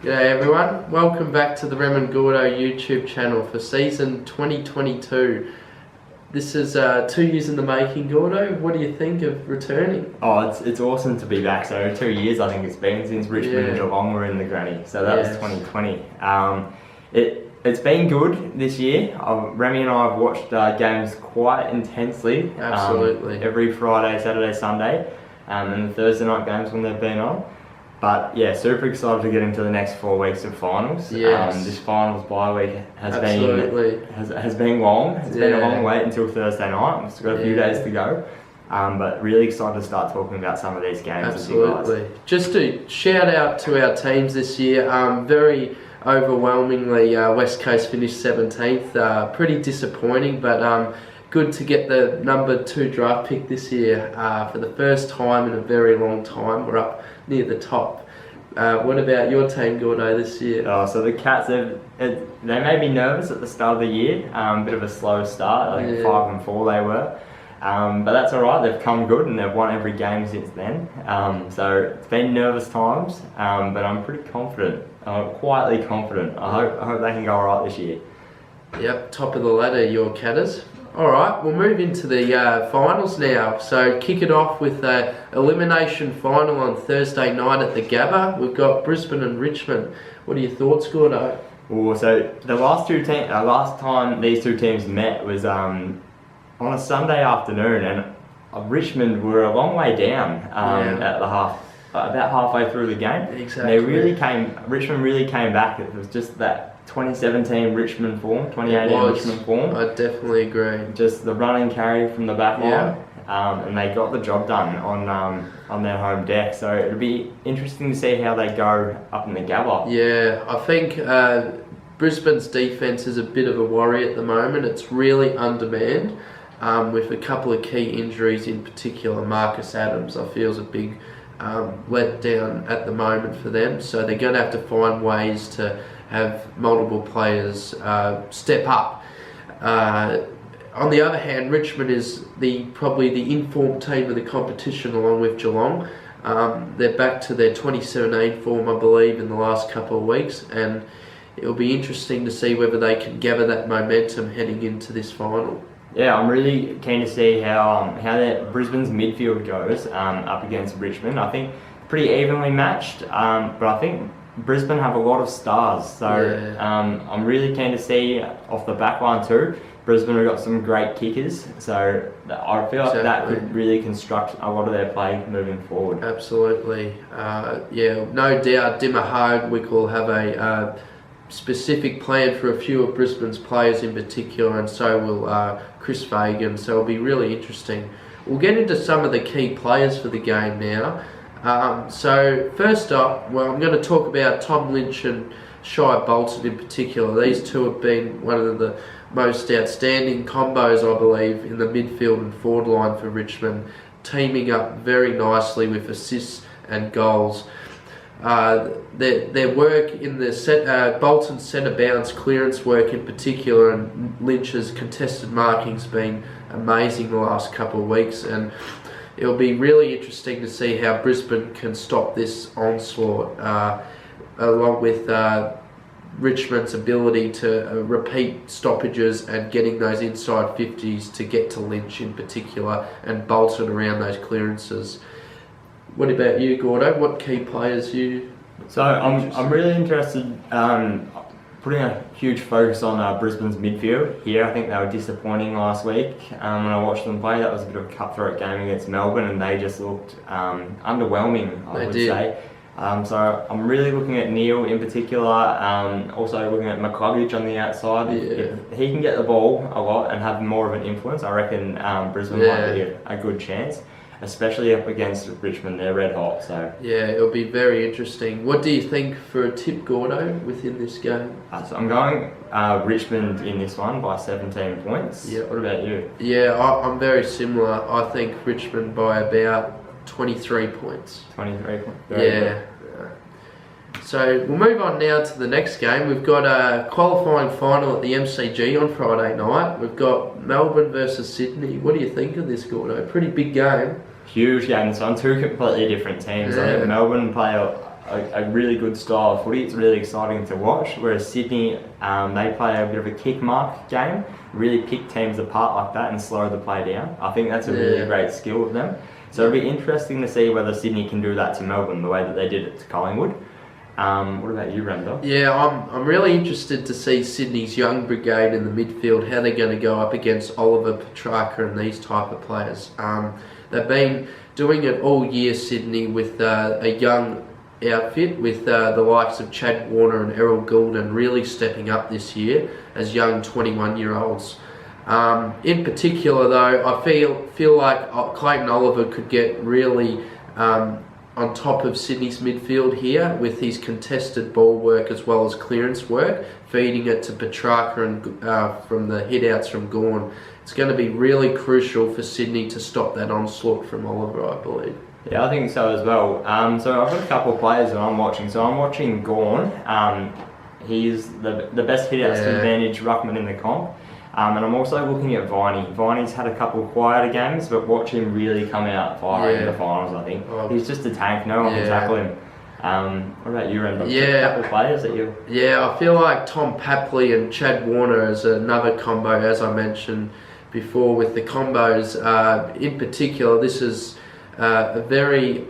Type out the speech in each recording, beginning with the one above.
G'day everyone, welcome back to the Rem Gordo YouTube channel for season 2022. This is 2 years in the making, Gordo. What do you think of returning? Oh, it's awesome to be back. So 2 years I think it's been since Richmond and Geelong were in the granny. So that was 2020. It's been good this year. Remy and I have watched games quite intensely. Absolutely. Every Friday, Saturday, Sunday, and the Thursday night games when they've been on. But yeah, super excited to get into the next 4 weeks of finals. Yes. This finals bye week has been long. It's been a long wait until Thursday night. We've still got a few days to go. But really excited to start talking about some of these games. Absolutely. Just to shout out to our teams this year, very overwhelmingly West Coast finished 17th. Pretty disappointing, but good to get the number 2 draft pick this year for the first time in a very long time. We're up near the top. What about your team, Gordo, this year? So the Cats, they made me nervous at the start of the year. Bit of a slow start. I think 5-4 they were. But that's alright, they've come good and they've won every game since then. So it's been nervous times, but I'm pretty confident. I'm quietly confident. I hope they can go alright this year. Yep, top of the ladder, your Catters. Alright, we'll move into the finals now. So kick it off with an elimination final on Thursday night at the Gabba. We've got Brisbane and Richmond. What are your thoughts, Gordo? So the last time these two teams met was on a Sunday afternoon, and Richmond were a long way down at the about halfway through the game. Exactly. Richmond really came back. It was just that 2017 Richmond form, 2018 Richmond form. I definitely agree. Just the run and carry from the back line, and they got the job done on their home deck. So it'll be interesting to see how they go up in the Gabba. Yeah, I think Brisbane's defence is a bit of a worry at the moment. It's really undermanned, with a couple of key injuries in particular. Marcus Adams, I feel, is a big letdown at the moment for them. So they're going to have to find ways to have multiple players step up. On the other hand, Richmond is probably the informed team of the competition along with Geelong. They're back to their 2017 form, I believe, in the last couple of weeks, and it'll be interesting to see whether they can gather that momentum heading into this final. Yeah, I'm really keen to see how Brisbane's midfield goes up against Richmond. I think pretty evenly matched, but I think Brisbane have a lot of stars, so I'm really keen to see off the back line too. Brisbane have got some great kickers, so I feel like that could really construct a lot of their play moving forward. Absolutely. No doubt Dimmer Hardwick will have a specific plan for a few of Brisbane's players in particular, and so will Chris Fagan, so it'll be really interesting. We'll get into some of the key players for the game now. So first up, I'm going to talk about Tom Lynch and Shai Bolton in particular. These two have been one of the most outstanding combos, I believe, in the midfield and forward line for Richmond, teaming up very nicely with assists and goals. Their work in the Bolton's centre bounce clearance work in particular, and Lynch's contested marking's been amazing the last couple of weeks, and it'll be really interesting to see how Brisbane can stop this onslaught, along with Richmond's ability to repeat stoppages and getting those inside 50s to get to Lynch in particular, and Bolton around those clearances. What about you, Gordo? What key players you? So I'm really interested, putting a huge focus on Brisbane's midfield here. I think they were disappointing last week when I watched them play. That was a bit of a cutthroat game against Melbourne, and they just looked underwhelming, I would say. So I'm really looking at Neil in particular, also looking at McCluggage on the outside. If he can get the ball a lot and have more of an influence, I reckon Brisbane might be a good chance, especially up against Richmond. They're red hot. So yeah, it'll be very interesting. What do you think for a tip, Gordo, within this game? So I'm going Richmond in this one by 17 points. Yeah. What about you? Yeah, I'm very similar. I think Richmond by about 23 points. 23 points. Yeah. So we'll move on now to the next game. We've got a qualifying final at the MCG on Friday night. We've got Melbourne versus Sydney. What do you think of this, Gordo? Pretty big game. Huge game. It's on two completely different teams. I think Melbourne play a really good style of footy. It's really exciting to watch. Whereas Sydney, they play a bit of a kick mark game, really pick teams apart like that and slow the play down. I think that's a really great skill of them. So it'll be interesting to see whether Sydney can do that to Melbourne the way that they did it to Collingwood. What about you, Rem? Yeah, I'm really interested to see Sydney's young brigade in the midfield, how they're going to go up against Oliver, Petrarca and these type of players. They've been doing it all year, Sydney, with a young outfit, with the likes of Chad Warner and Errol Goulden really stepping up this year as young 21-year-olds. In particular, though, I feel like Clayton Oliver could get really on top of Sydney's midfield here with his contested ball work as well as clearance work, feeding it to Petrarca and from the hit-outs from Gawn. It's going to be really crucial for Sydney to stop that onslaught from Oliver, I believe. Yeah, I think so as well. So I've got a couple of players that I'm watching. So I'm watching Gawn. He's the best hit-outs to advantage ruckman in the comp. And I'm also looking at Viney. Viney's had a couple of quieter games, but watch him really come out firing in the finals, I think. He's just a tank, no one can tackle him. What about you, Rem? A couple of players that you... Yeah, I feel like Tom Papley and Chad Warner is another combo, as I mentioned before with the combos. In particular, this is a very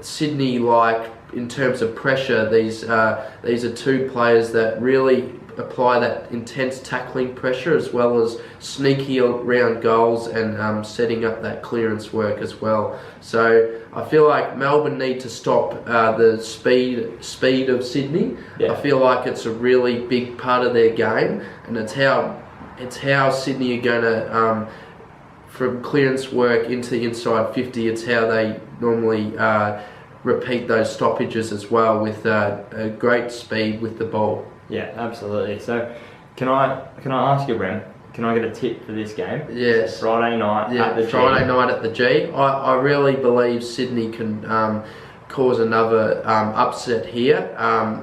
Sydney-like in terms of pressure. These are two players that really apply that intense tackling pressure as well as sneaky around goals and setting up that clearance work as well. So I feel like Melbourne need to stop the speed of Sydney. I feel like it's a really big part of their game, and it's how Sydney are going to from clearance work into the inside 50. It's how they normally repeat those stoppages as well with a great speed with the ball. Yeah, absolutely. So, can I ask you, Rem? Can I get a tip for this game? Yes. Friday night at the G. Friday night at the G. I really believe Sydney can cause another upset here,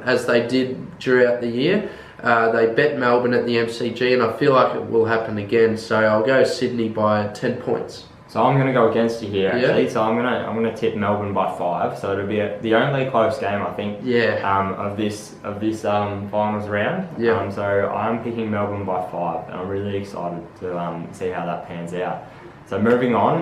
as they did throughout the year. They bet Melbourne at the MCG, and I feel like it will happen again. So I'll go Sydney by 10 points. So I'm going to go against you here, actually. So I'm going to tip Melbourne by 5. So it'll be the only close game, I think, of this finals round. So I'm picking Melbourne by 5, and I'm really excited to see how that pans out. So moving on,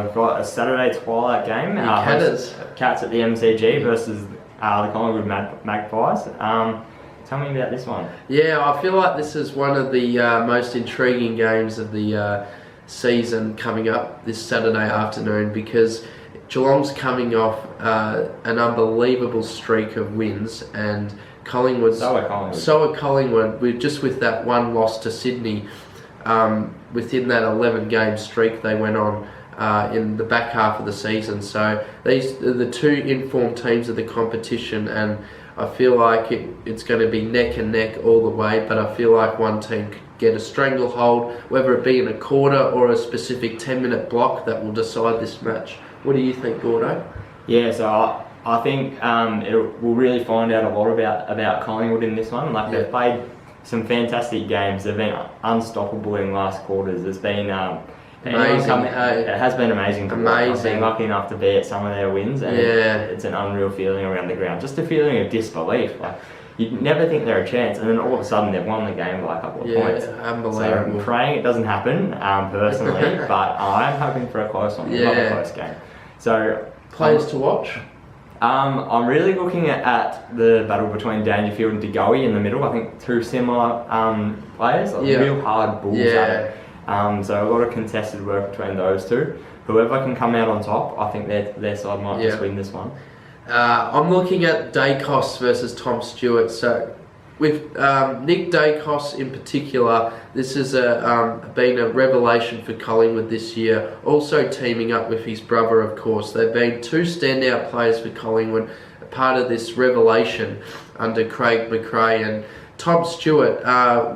we've got a Saturday twilight game. Cats at the MCG versus the Collingwood Magpies. Tell me about this one. Yeah, I feel like this is one of the most intriguing games of the season coming up this Saturday afternoon, because Geelong's coming off an unbelievable streak of wins, and Collingwood. So are Collingwood. With that one loss to Sydney within that 11-game streak they went on in the back half of the season. So these are the two informed teams of the competition, and I feel like it's going to be neck and neck all the way, but I feel like one team could get a stranglehold, whether it be in a quarter or a specific 10-minute block, that will decide this match. What do you think, Gordo? Yeah, so I think we'll really find out a lot about Collingwood in this one. They've played some fantastic games. They've been unstoppable in last quarters. There's been amazing. It has been amazing to watch. I've been lucky enough to be at some of their wins, and it's an unreal feeling around the ground. Just a feeling of disbelief. You'd never think they're a chance, and then all of a sudden they've won the game by a couple of points. Unbelievable. So I'm praying it doesn't happen personally, but I'm hoping for a close one. Love a close game. So players to watch. I'm really looking at the battle between Dangerfield and De Goey in the middle. I think two similar players, real hard bulls at it. So a lot of contested work between those two. Whoever can come out on top, I think their side might just win this one. I'm looking at Dacos versus Tom Stewart. So with Nick Dacos in particular, this has been a revelation for Collingwood this year. Also teaming up with his brother, of course. They've been two standout players for Collingwood, part of this revelation under Craig McRae. And Tom Stewart,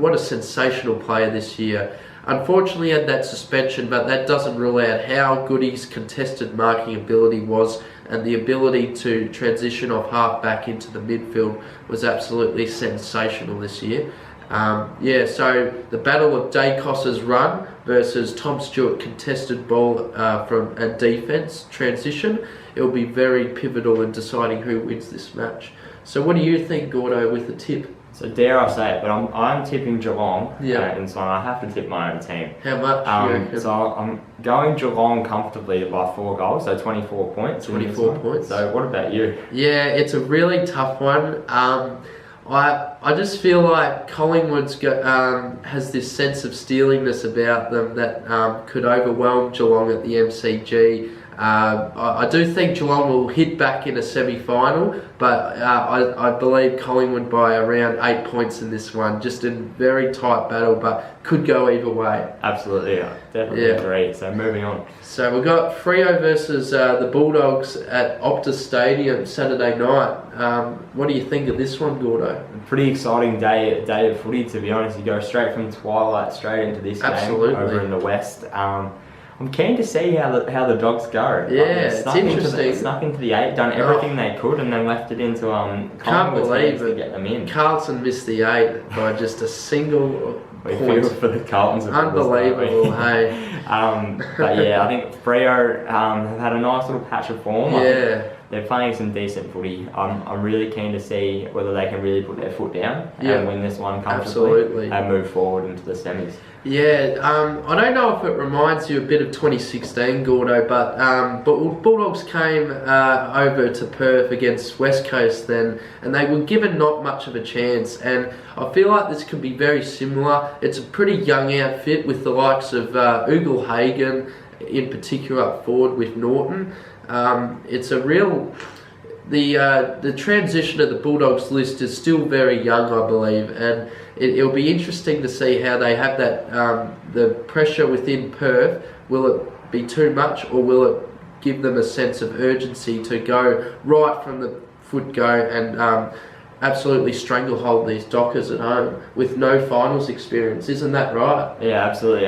what a sensational player this year. Unfortunately had that suspension, but that doesn't rule out how good his contested marking ability was, and the ability to transition off half back into the midfield was absolutely sensational this year. So the battle of Dacos's run versus Tom Stewart contested ball from a defence transition. It will be very pivotal in deciding who wins this match. So what do you think, Gordo, with the tip? So dare I say it, but I'm tipping Geelong. Yeah. And so I have to tip my own team. How much? So I'm going Geelong comfortably by 4 goals, so 24 points. 24 points. So what about you? Yeah, it's a really tough one. I just feel like Collingwood's has this sense of steeliness about them that could overwhelm Geelong at the MCG. I do think Geelong will hit back in a semi-final, but I believe Collingwood by around 8 points in this one, just in very tight battle, but could go either way. Absolutely, I definitely agree. So moving on. So we've got Freo versus the Bulldogs at Optus Stadium Saturday night. What do you think of this one, Gordo? Pretty exciting day of footy, to be honest. You go straight from twilight straight into this game over in the West. I'm keen to see how the Dogs go. Yeah, it's interesting. Snuck into the 8, done everything they could, and then left it into Can't believe to get them in. Carlton missed the 8 by just a single We point. feel for the Carltons. Unbelievable, hey. But yeah, I think Freo have had a nice little patch of form. Yeah. They're playing some decent footy. I'm really keen to see whether they can really put their foot down and win this one comfortably and move forward into the semis. Yeah, I don't know if it reminds you a bit of 2016, Gordo, but Bulldogs came over to Perth against West Coast then, and they were given not much of a chance, and I feel like this could be very similar. It's a pretty young outfit with the likes of Ugle Hagen, in particular up forward with Norton. It's a real... The transition of the Bulldogs list is still very young, I believe, and it'll be interesting to see how they have that the pressure within Perth. Will it be too much, or will it give them a sense of urgency to go right from the foot go and absolutely stranglehold these Dockers at home with no finals experience? Isn't that right? Yeah, absolutely.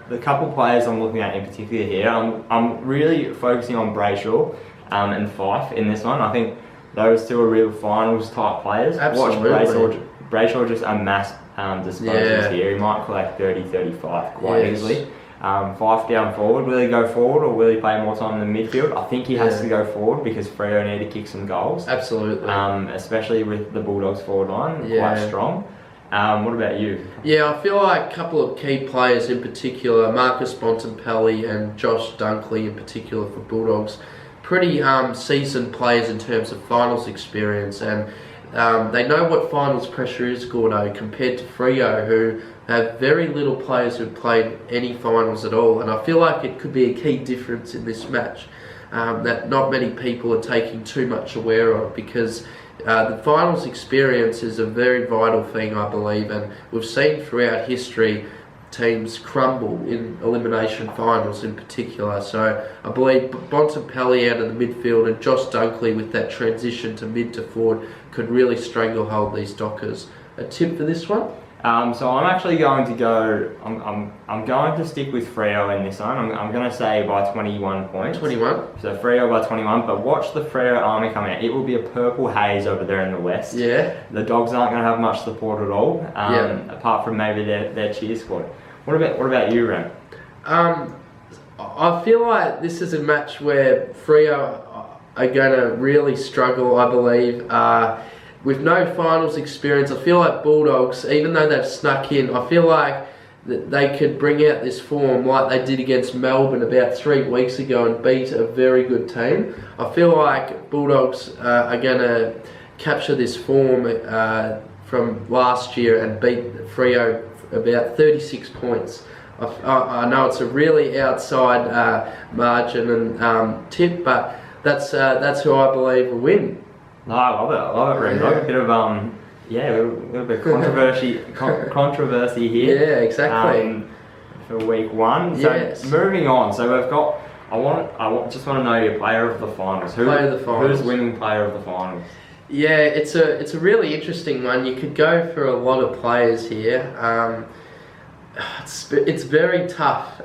The couple players I'm looking at in particular here, I'm really focusing on Brayshaw and Fife in this one. I think those two are real finals type players. Absolutely. Watch Brayshaw just amass disposals here. He might collect 30-35 quite easily. Fife down forward. Will he go forward, or will he play more time in the midfield? I think he has to go forward because Freo need to kick some goals. Absolutely. Especially with the Bulldogs forward line, quite strong. What about you? Yeah, I feel like a couple of key players in particular, Marcus Bontempelli and Josh Dunkley in particular for Bulldogs, pretty seasoned players in terms of finals experience, and they know what finals pressure is, Gordo, compared to Freo, who have very little players who've played any finals at all. And I feel like it could be a key difference in this match that not many people are taking too much aware of, because the finals experience is a very vital thing, I believe, and we've seen throughout history teams crumble in elimination finals in particular. So I believe Bontempelli out of the midfield and Josh Dunkley with that transition to mid to forward could really stranglehold these Dockers. A tip for this one? So I'm actually going to go. I'm going to stick with Freo in this one. I'm going to say by 21 points. 21. So Freo by 21. But watch the Freo army come out. It will be a purple haze over there in the west. Yeah. The Dogs aren't going to have much support at all. Apart from maybe their cheer squad. What about you, Rem? I feel like this is a match where Freo are going to really struggle, I believe. With no finals experience, I feel like Bulldogs, even though they've snuck in, I feel like that they could bring out this form like they did against Melbourne about 3 weeks ago and beat a very good team. I feel like Bulldogs are going to capture this form from last year and beat Freo about 36 points. I know it's a really outside margin and tip, but that's who I believe will win. No, I love it, Rem. Like a bit of a little bit of controversy here. Yeah, exactly. For week one. So moving on. So we've got. I just want to know your player of the finals. Player of the finals. Who's winning player of the finals? Yeah, it's a really interesting one. You could go for a lot of players here. It's very tough.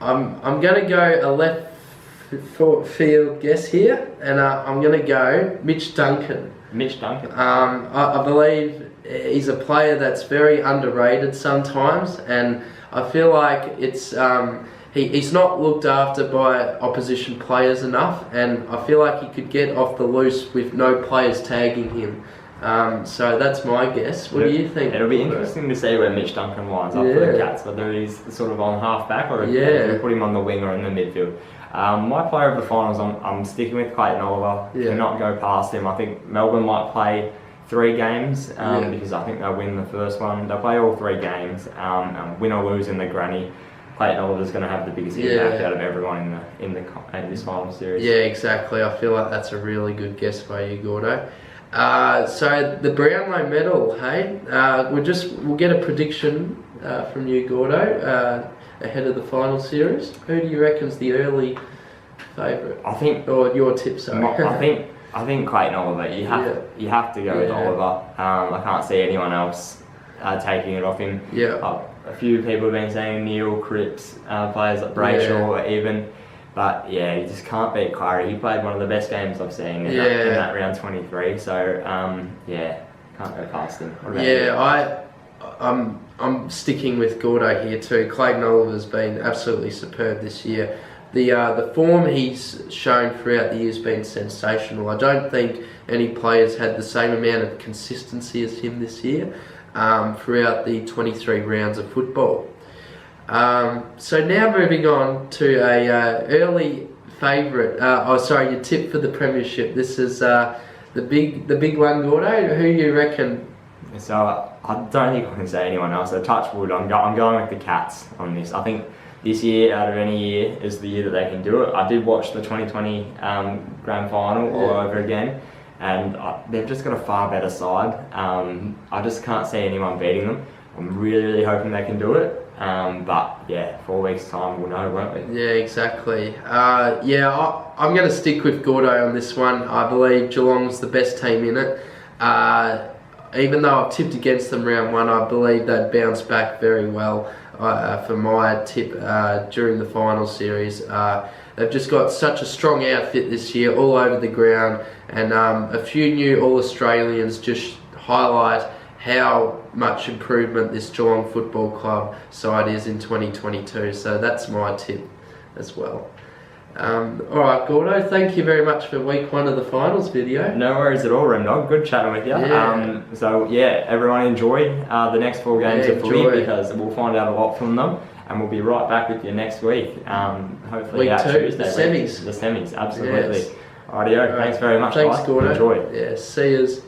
I'm going to go a left field guess here, and I'm going to go Mitch Duncan. Mitch Duncan. I believe he's a player that's very underrated sometimes, and I feel like it's he's not looked after by opposition players enough, and I feel like he could get off the loose with no players tagging him. So that's my guess. What do you think? It'll be interesting to see where Mitch Duncan lines up for the Cats, whether he's sort of on half back or if we put him on the wing or in the midfield. My player of the finals, I'm sticking with Clayton Oliver. Cannot go past him. I think Melbourne might play 3 games because I think they'll win the first one. They'll play all 3 games, win or lose in the granny. Clayton Oliver's going to have the biggest impact out of everyone in this final series. Yeah, exactly. I feel like that's a really good guess by you, Gordo. So the Brownlow medal, hey, we'll get a prediction from you, Gordo, ahead of the final series. Who do you reckon's the early favourite? I think, or your tip, sorry. I think Clayton Oliver. You have to go with Oliver. I can't see anyone else taking it off him. A few people have been saying Neil, Cripps, players like Brayshaw even. But yeah, you just can't beat Kyrie. He played one of the best games I've seen in that round 23. So can't go past him. I'm sticking with Gordo here too. Clayton Oliver's been absolutely superb this year. The form he's shown throughout the year has been sensational. I don't think any players had the same amount of consistency as him this year throughout the 23 rounds of football. So now moving on to a early favourite. Your tip for the premiership. This is the big one, Gordo. Who you reckon? So I don't think I can say anyone else. So touch wood. I'm going with the Cats on this. I think this year, out of any year, is the year that they can do it. I did watch the 2020 grand final all over again, and they've just got a far better side. I just can't see anyone beating them. I'm really hoping they can do it. But 4 weeks time we'll know, won't we? Yeah, exactly. I'm going to stick with Gordo on this one. I believe Geelong's the best team in it. Even though I've tipped against them round 1, I believe they'd bounce back very well for my tip during the final series. They've just got such a strong outfit this year, all over the ground, and a few new All-Australians just highlight how much improvement this Geelong Football Club side is in 2022. So that's my tip as well. Alright, Gordo, thank you very much for week 1 of the finals video. No worries at all, Remdog. Good chatting with you. Everyone enjoy the next 4 games of footy, because we'll find out a lot from them, and we'll be right back with you next week. Hopefully week 2, Tuesday. The semis. The semis, absolutely. Yes. Rightio, thanks very much, Thanks, guys. Gordo. Enjoy. Yeah, see yous.